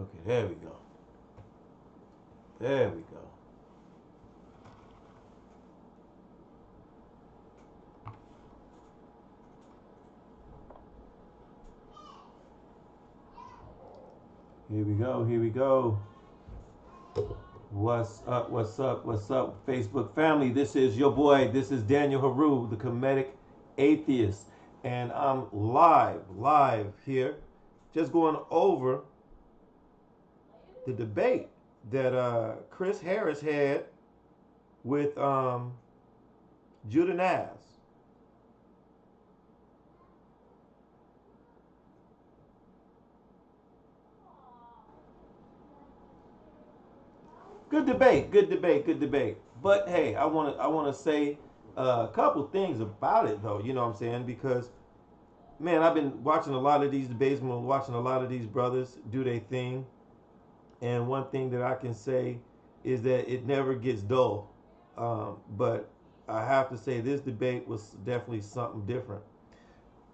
Okay, there we go. There we go. Here we go. Here we go. What's up? What's up? What's up, Facebook family? This is your boy. This is Daniel Haru, the comedic atheist, and I'm live here, just going over the debate that Chris Harris had with Judah Natz. Good debate, good debate, good debate. But hey, I wanna say a couple things about it though. You know what I'm saying? Because man, I've been watching a lot of these debates. I've been watching a lot of these brothers do their thing. And one thing that I can say is that it never gets dull. But I have to say this debate was definitely something different.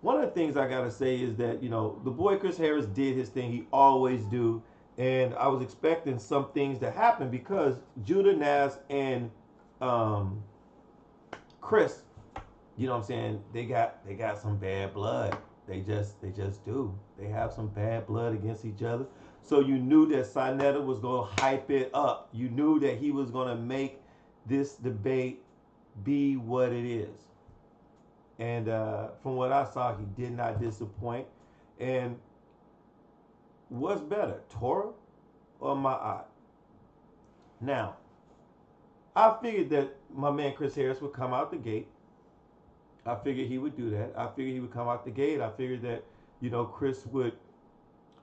One of the things I gotta say is that the boy Chris Harris did his thing. He always do, and I was expecting some things to happen because Judah Natz and um, Chris, you know what I'm saying? They got some bad blood. They just do. They have some bad blood against each other. So you knew that Sa Neter was gonna hype it up. You knew that he was gonna make this debate be what it is. And from what I saw, he did not disappoint. And what's better, Torah or Maat? Now, I figured that my man Chris Harris would come out the gate. I figured he would do that. I figured he would come out the gate. I figured that, Chris would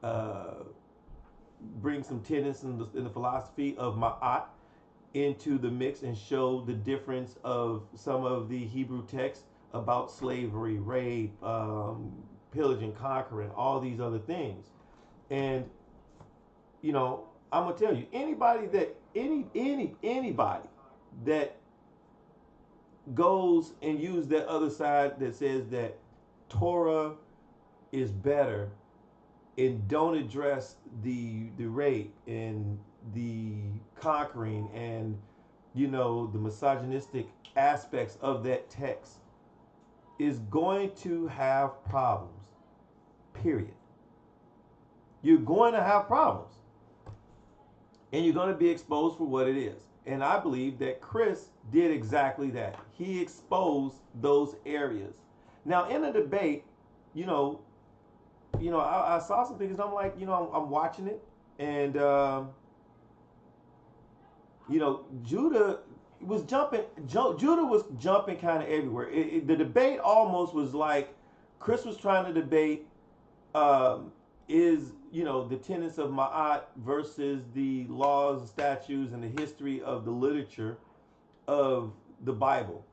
uh, bring some tenets in the philosophy of Ma'at into the mix and show the difference of some of the Hebrew texts about slavery, rape, pillage and conquering, all these other things. And I'm gonna tell you, anybody that goes and use that other side that says that Torah is better and don't address the rape and the conquering and the misogynistic aspects of that text is going to have problems. Period. You're going to have problems. And you're going to be exposed for what it is. And I believe that Chris did exactly that. He exposed those areas. Now, in the debate, I saw some things and I'm like, I'm watching it. And, Judah was jumping. Judah was jumping kind of everywhere. The debate almost was like Chris was trying to debate is the tenets of Ma'at versus the laws, statutes, and the history of the literature of the Bible.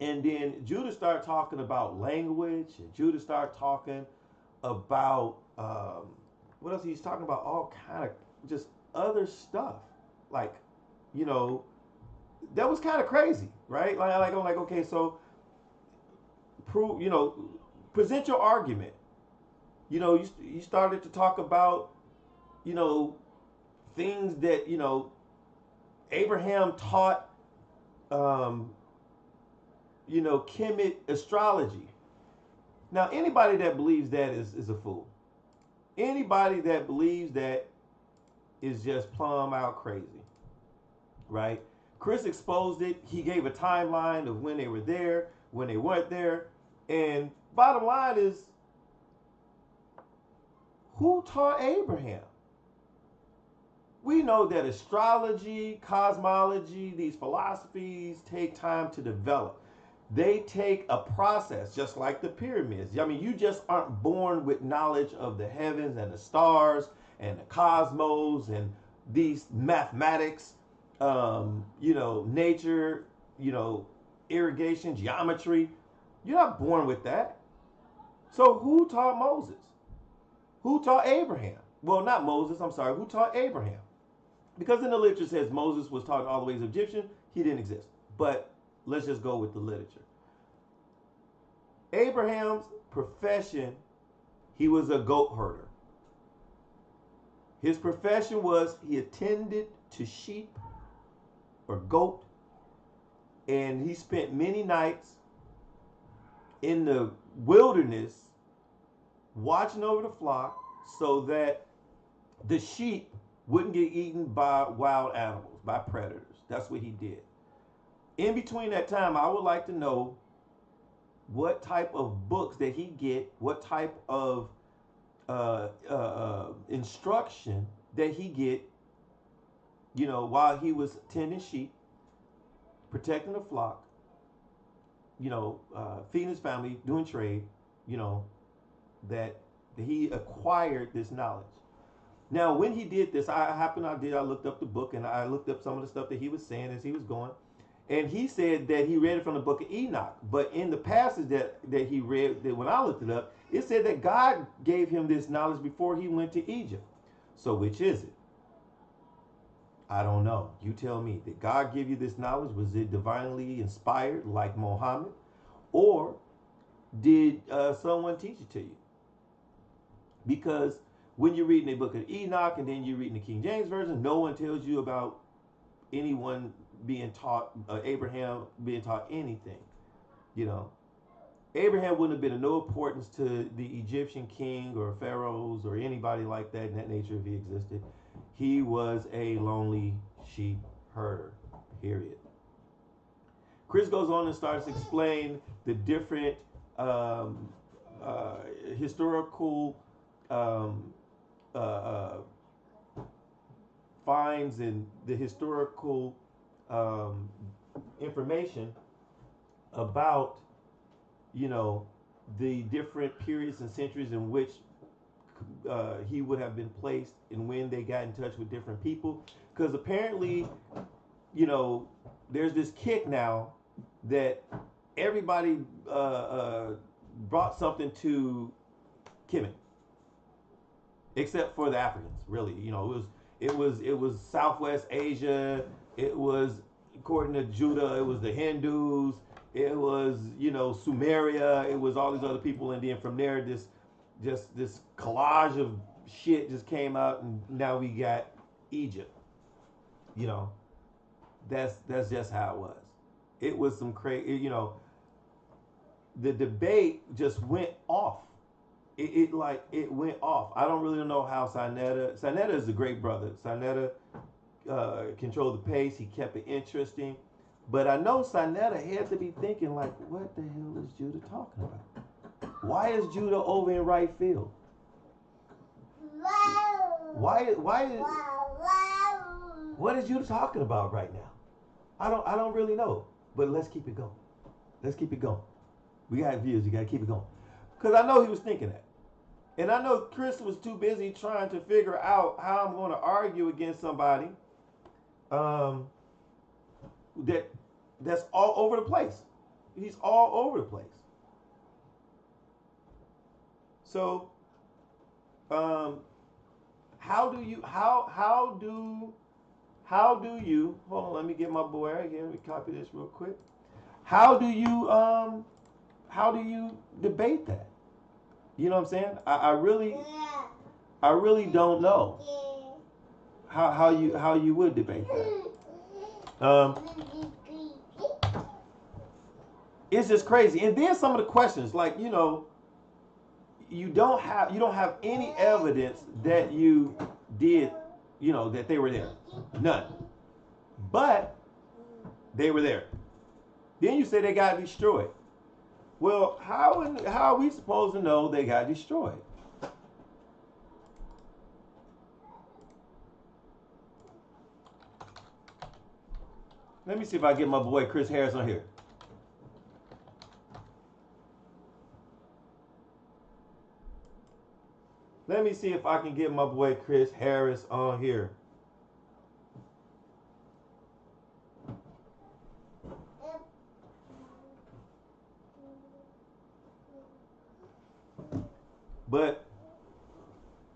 And then Judah started talking about language, and Judah started talking about what else? He's talking about all kind of just other stuff, like you know that was kind of crazy, right? Like I'm like, okay, so prove, present your argument. You started to talk about, you know, things that Abraham taught, um, Kemet astrology. Now, anybody that believes that is a fool. Anybody that believes that is just plumb out crazy, right? Chris exposed it. He gave a timeline of when they were there, when they weren't there. And bottom line is, who taught Abraham? We know that astrology, cosmology, these philosophies take time to develop. They take a process, just like the pyramids. I mean, you just aren't born with knowledge of the heavens and the stars and the cosmos and these mathematics, nature, irrigation, geometry. You're not born with that. So who taught Moses? Who taught Abraham? Well, not Moses, I'm sorry. Who taught Abraham? Because in the literature it says Moses was taught all the ways of Egyptian. He didn't exist. But let's just go with the literature. Abraham's profession, he was a goat herder. His profession was he attended to sheep or goat, and he spent many nights in the wilderness watching over the flock so that the sheep wouldn't get eaten by wild animals, by predators. That's what he did. In between that time, I would like to know what type of books did he get, what type of instruction that he get, while he was tending sheep, protecting the flock, feeding his family, doing trade, that he acquired this knowledge. Now, when he did this, I looked up the book and I looked up some of the stuff that he was saying as he was going. And he said that he read it from the book of Enoch. But in the passage that he read, that when I looked it up, it said that God gave him this knowledge before he went to Egypt. So which is it? I don't know. You tell me. Did God give you this knowledge? Was it divinely inspired like Muhammad? Or did someone teach it to you? Because when you're reading the book of Enoch and then you're reading the King James Version, no one tells you about anyone being taught, Abraham being taught anything. Abraham wouldn't have been of no importance to the Egyptian king or pharaohs or anybody like that in that nature if he existed. He was a lonely sheep herder, period. Chris goes on and starts to explain the different historical finds and the historical information about the different periods and centuries in which he would have been placed and when they got in touch with different people. Because apparently, there's this kick now that everybody brought something to Kemet, except for the Africans. Really, it was Southwest Asia. It was, according to Judah, it was the Hindus. It was Sumeria. It was all these other people, and then from there, this collage of shit just came out, and now we got Egypt. That's just how it was. It was some crazy. The debate just went off. It went off. I don't really know how Sa Neter is a great brother. Sa Neter controlled the pace. He kept it interesting. But I know Sa Neter had to be thinking like, what the hell is Judah talking about? Why is Judah over in right field? What is Judah talking about right now? I don't really know. But let's keep it going. Let's keep it going. We got views. You got to keep it going. Because I know he was thinking that. And I know Chris was too busy trying to figure out how I'm going to argue against somebody that's all over the place. He's all over the place. So, how do you hold on, let me get my boy right here. Let me copy this real quick. How do you debate that? You know what I'm saying? I really don't know how you would debate that. It's just crazy. And then some of the questions, like, you don't have any evidence that you did, that they were there. None. But they were there. Then you say they got destroyed. Well, how are we supposed to know they got destroyed? Let me see if I get my boy Chris Harris on here. Let me see if I can get my boy Chris Harris on here. But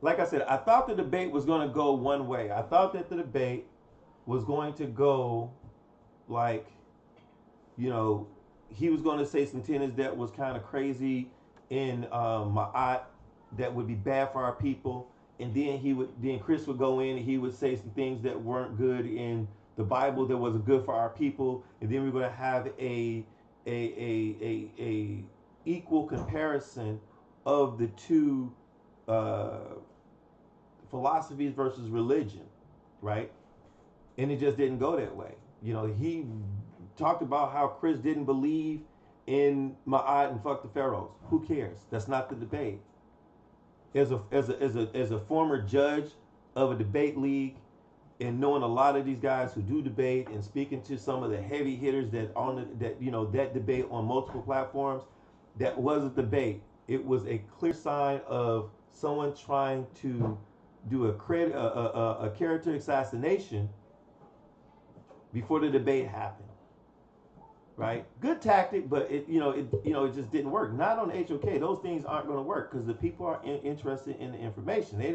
like I said, I thought the debate was going to go one way. I thought that the debate was going to go like, he was going to say some tenets that was kind of crazy in Maat that would be bad for our people. and then Chris would go in and he would say some things that weren't good in the Bible that wasn't good for our people, and then we're going to have a equal comparison of the two philosophies versus religion, right? And it just didn't go that way. You know, he talked about how Chris didn't believe in Maat and fuck the pharaohs. Who cares? That's not the debate. As a former judge of a debate league, and knowing a lot of these guys who do debate, and speaking to some of the heavy hitters that debate on multiple platforms, that wasn't debate. It was a clear sign of someone trying to do a character assassination before the debate happened. Right? Good tactic, but it just didn't work. Not on the HOK. Those things aren't going to work because the people are interested in the information. They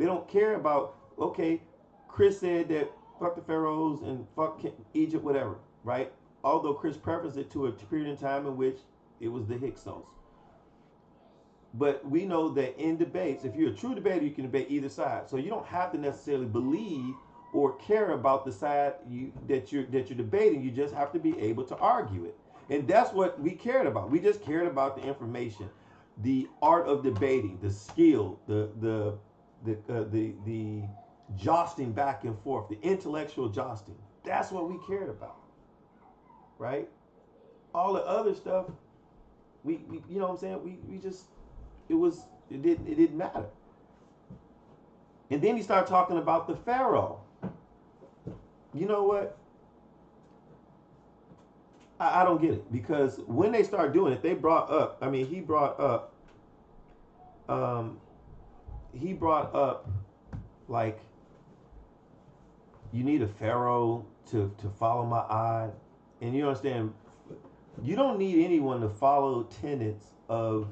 don't care about, okay, Chris said that fuck the pharaohs and fuck Egypt, whatever, right? Although Chris prefaced it to a period in time in which it was the Hyksos. But we know that in debates, if you're a true debater, you can debate either side. So you don't have to necessarily believe or care about the side that you're debating. You just have to be able to argue it, and that's what we cared about. We just cared about the information, the art of debating, the skill, the josting back and forth, the intellectual josting. That's what we cared about, right? All the other stuff, we you know what I'm saying? We just it didn't matter. And then he started talking about the pharaoh. You know what? I don't get it, because when they start doing it, he brought up like, you need a pharaoh to follow my eye, and you understand, you don't need anyone to follow tenets of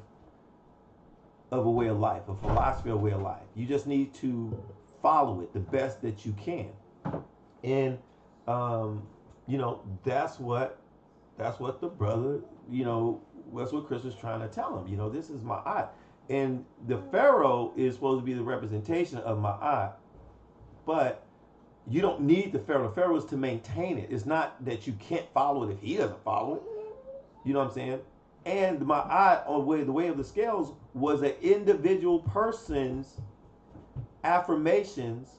a way of life, a philosophy of a way of life. You just need to follow it the best that you can. And that's what the brother, that's what Chris was trying to tell him. This is my eye, and the pharaoh is supposed to be the representation of my eye, but you don't need the pharaoh. The pharaoh is to maintain it. It's not that you can't follow it if he doesn't follow it. You know what I'm saying? And my eye on the way of the scales was an individual person's affirmations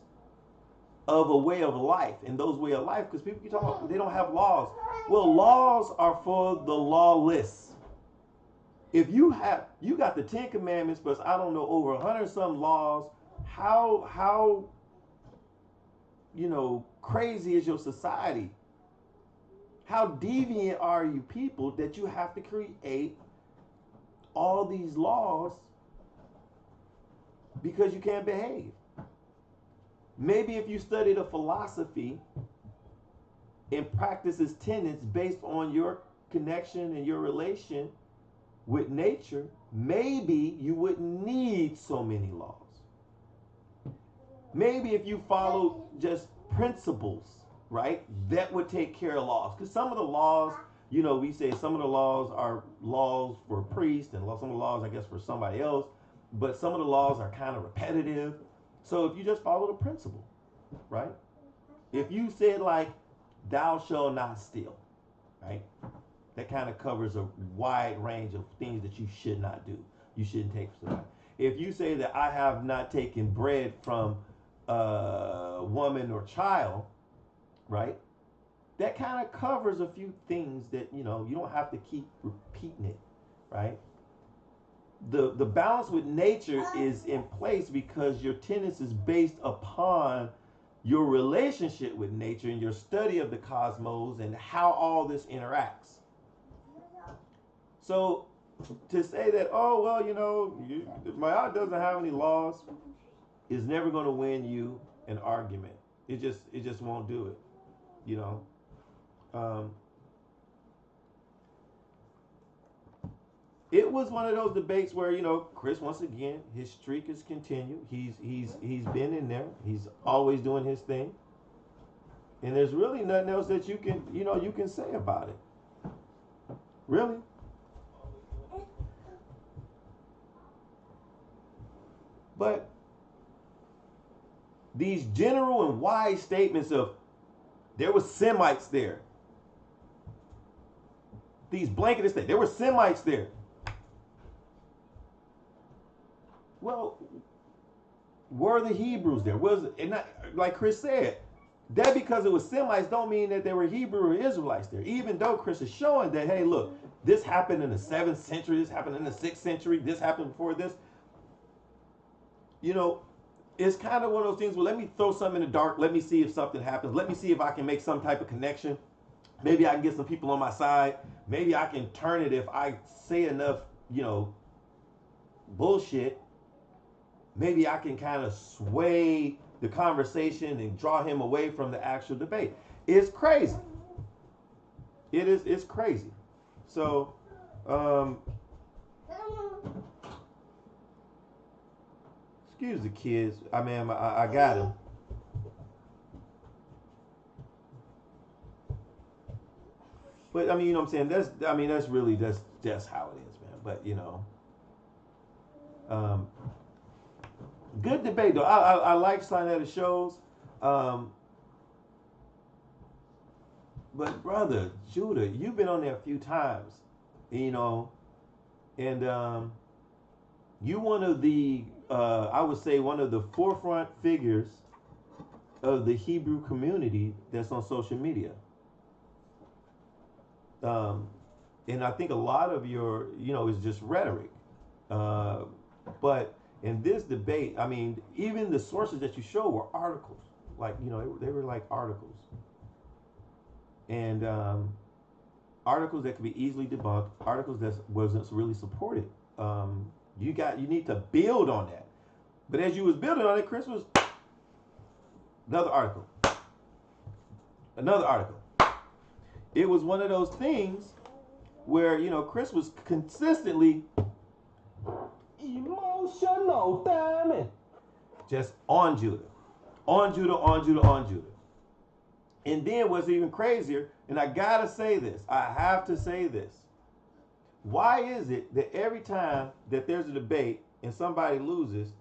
of a way of life, and those way of life, because people keep talking about they don't have laws. Well, laws are for the lawless. If you got the 10 Commandments, plus I don't know, over 100 some laws, how crazy is your society? How deviant are you people that you have to create all these laws because you can't behave? Maybe if you studied a philosophy and practice its tenets based on your connection and your relation with nature, maybe you wouldn't need so many laws. Maybe if you follow just principles, right, that would take care of laws. Because some of the laws, we say some of the laws are laws for priests, and some of the laws, I guess, for somebody else. But some of the laws are kind of repetitive. So if you just follow the principle, right? If you said, like, thou shalt not steal, right? That kind of covers a wide range of things that you should not do. You shouldn't take from somebody. If you say that I have not taken bread from a woman or child, right? That kind of covers a few things that, you don't have to keep repeating it, right? The balance with nature is in place because your tenets is based upon your relationship with nature and your study of the cosmos and how all this interacts. So to say that, oh, well, Maat doesn't have any laws, is never going to win you an argument. It just won't do it. It was one of those debates where, Chris, once again, his streak has continued. He's been in there. He's always doing his thing. And there's really nothing else that you can say about it. Really. But these general and wide statements of there were Semites there. These blanketed statements, there were Semites there. Well, were the Hebrews there? Was it not, like Chris said, that because it was Semites don't mean that there were Hebrew or Israelites there. Even though Chris is showing that, hey, look, this happened in the 7th century, this happened in the 6th century, this happened before this. You know, it's kind of one of those things where let me throw something in the dark, let me see if something happens, let me see if I can make some type of connection. Maybe I can get some people on my side. Maybe I can turn it if I say enough, you know, bullshit. Maybe I can kind of sway the conversation and draw him away from the actual debate. It's crazy. It's crazy. So, excuse the kids. I mean, I got them. But I mean, you know what I'm saying? That's how it is, man. But you know, good debate though. I like Sa Neter shows. But brother Judah, you've been on there a few times, you know, and you one of the I would say one of the forefront figures of the Hebrew community that's on social media. And I think a lot of your, you know, is just rhetoric. But in this debate, I mean, even the sources that you show were articles. Like, you know, they were like articles. And articles that could be easily debunked, articles that wasn't really supported. You need to build on that. But as you was building on it, Chris was another article. Another article. It was one of those things where, you know, Chris was consistently emotional, damn it. Just on Judah. On Judah, on Judah, on Judah. And then what's even crazier, and I gotta say this, I have to say this. Why is it that every time that there's a debate and somebody loses,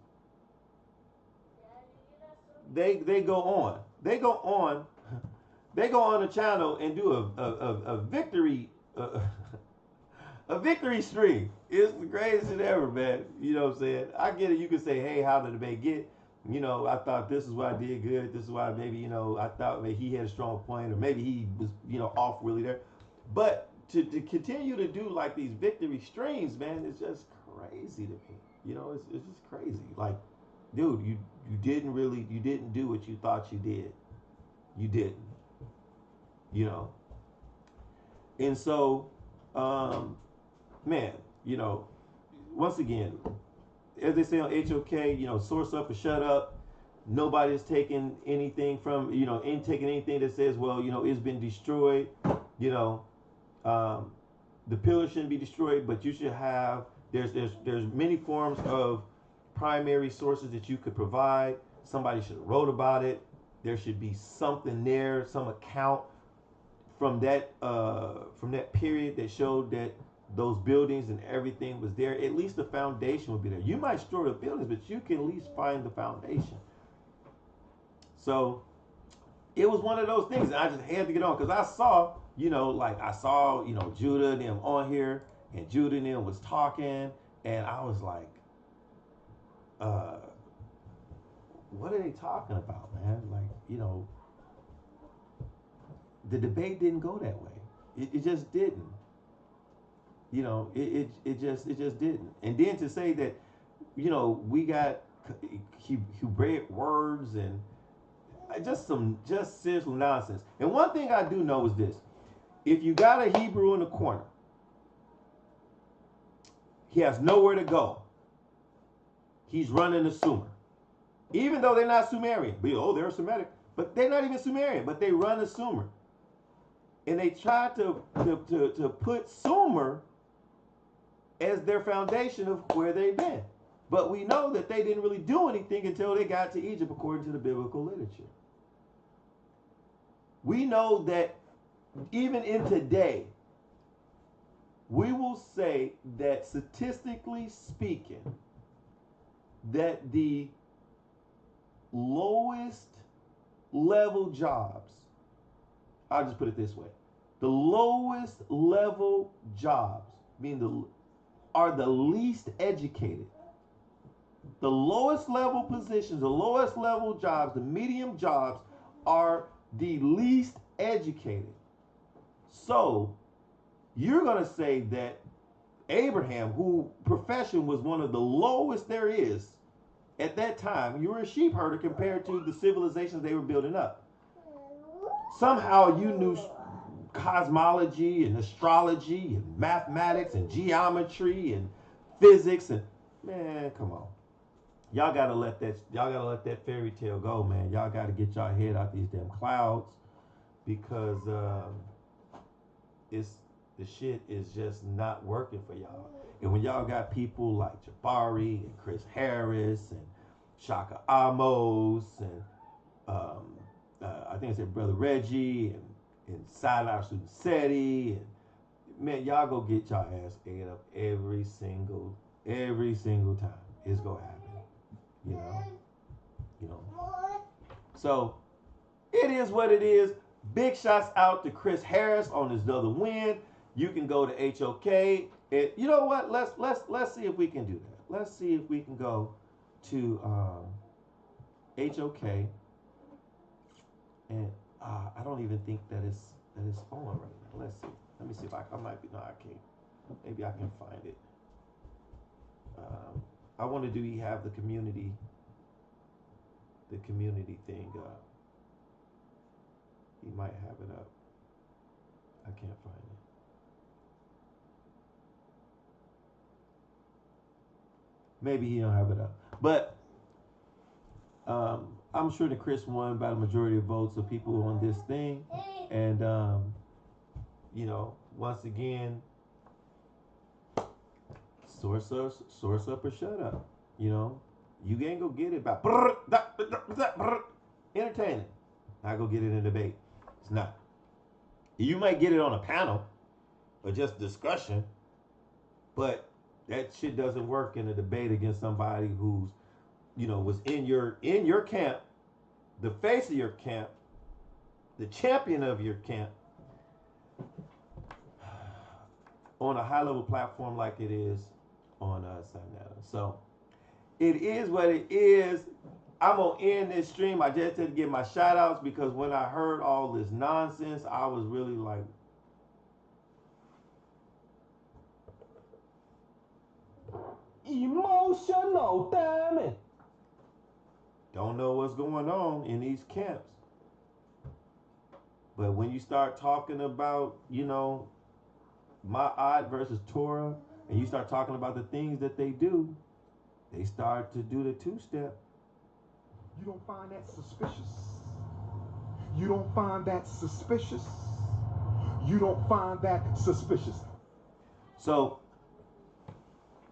they go on. They go on the channel and do a victory a victory stream. It's the greatest shit ever, man. You know what I'm saying? I get it. You can say, hey, how did the debate get? You know, I thought this is what I did good. This is why maybe, you know, I thought maybe he had a strong point, or maybe he was, you know, off really there. But to continue to do like these victory streams, man, it's just crazy to me. You know, it's just crazy. Like, dude, you didn't do what you thought you did. You didn't. You know. And so, man, you know, once again, as they say on HOK, you know, source up or shut up. Nobody's taking anything from, you know, ain't taking anything that says, well, you know, it's been destroyed. You know, the pillar shouldn't be destroyed, but you should have, there's many forms of primary sources that you could provide. Somebody should have wrote about it. There should be something there, some account from that period that showed that those buildings and everything was there. At least the foundation would be there. You might destroy the buildings, but you can at least find the foundation. So it was one of those things, and I just had to get on because I saw, you know, Judah and them on here, and Judah and them was talking, and I was like, what are they talking about, man? Like, you know, the debate didn't go that way. It just didn't. You know, it just didn't. And then to say that, you know, we got Hebraic words and just seriously nonsense. And one thing I do know is this: if you got a Hebrew in the corner, he has nowhere to go. He's running the Sumer, even though they're not Sumerian. They're Semitic, but they're not even Sumerian. But they run the Sumer, and they try to put Sumer as their foundation of where they've been. But we know that they didn't really do anything until they got to Egypt, according to the biblical literature. We know that even in today, we will say that statistically speaking, that the lowest level jobs, I'll just put it this way. The lowest level jobs, are the least educated. The lowest level positions, the lowest level jobs, the medium jobs are the least educated. So you're going to say that Abraham, whose profession was one of the lowest there is at that time, you were a sheep herder compared to the civilizations they were building up. Somehow you knew cosmology and astrology and mathematics and geometry and physics and, man, come on. Y'all gotta let that fairy tale go, man. Y'all gotta get y'all head out these damn clouds, because the shit is just not working for y'all. And when y'all got people like Jabari and Chris Harris and Shaka Amos and I think I said Brother Reggie and Sa Neter Studio HOK, and man, y'all go get y'all ass ate up every single time. It's gonna happen. You know. So it is what it is. Big shots out to Chris Harris on his other win. You can go to HOK. And you know what? Let's see if we can do that. Let's see if we can go to HOK. And I don't even think that it's on right now. Let's see. Let me see if I might be. No, I can't. Maybe I can find it. I wonder, do we have the community thing up? He might have it up. I can't find it. Maybe he don't have it up. But I'm sure that Chris won by the majority of votes of people on this thing. And once again, source up or shut up. You ain't gonna get it by entertaining. Not gonna get it in a debate. It's not. You might get it on a panel or just discussion, but that shit doesn't work in a debate against somebody who's, was in your camp, the face of your camp, the champion of your camp, on a high level platform like it is on Sa Neter. So it is what it is. I'm gonna end this stream. I just had to give my shout outs, because when I heard all this nonsense, I was really like, emotional, damn it. Don't know what's going on in these camps. But when you start talking about, Maat versus Torah, and you start talking about the things that they do, they start to do the two-step. You don't find that suspicious? You don't find that suspicious? You don't find that suspicious? So,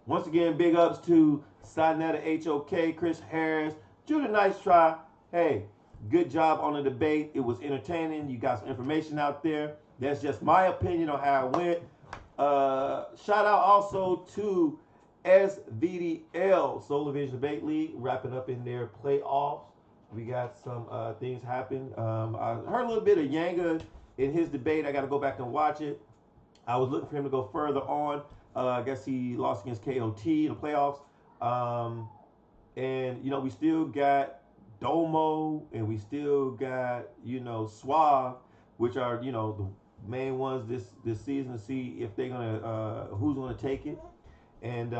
once again, big ups to Sa Neter HOK, Chris Harris, Judah Natz try. Hey, good job on the debate. It was entertaining. You got some information out there. That's just my opinion on how it went. Shout out also to SVDL, Solar Vision Debate League, wrapping up in their playoffs. We got some things happen. I heard a little bit of Yanga in his debate. I got to go back and watch it. I was looking for him to go further on. I guess he lost against KOT in the playoffs. And, we still got Domo, and we still got, Suave, which are, the main ones this season, to see if they're going to, who's going to take it. And,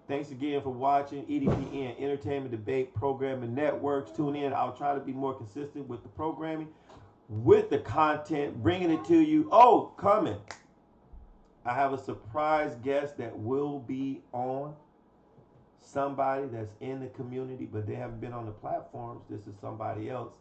thanks again for watching EDPN, Entertainment Debate Programming Networks. Tune in. I'll try to be more consistent with the programming, with the content, bringing it to you. Oh, coming. I have a surprise guest that will be on. Somebody that's in the community, but they haven't been on the platforms. This is somebody else.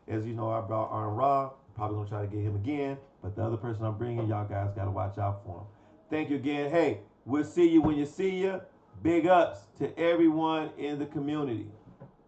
As you know, I brought Arn Ra. Probably going to try to get him again. But the other person I'm bringing, y'all guys got to watch out for him. Thank you again. Hey, we'll see you when you see you. Big ups to everyone in the community.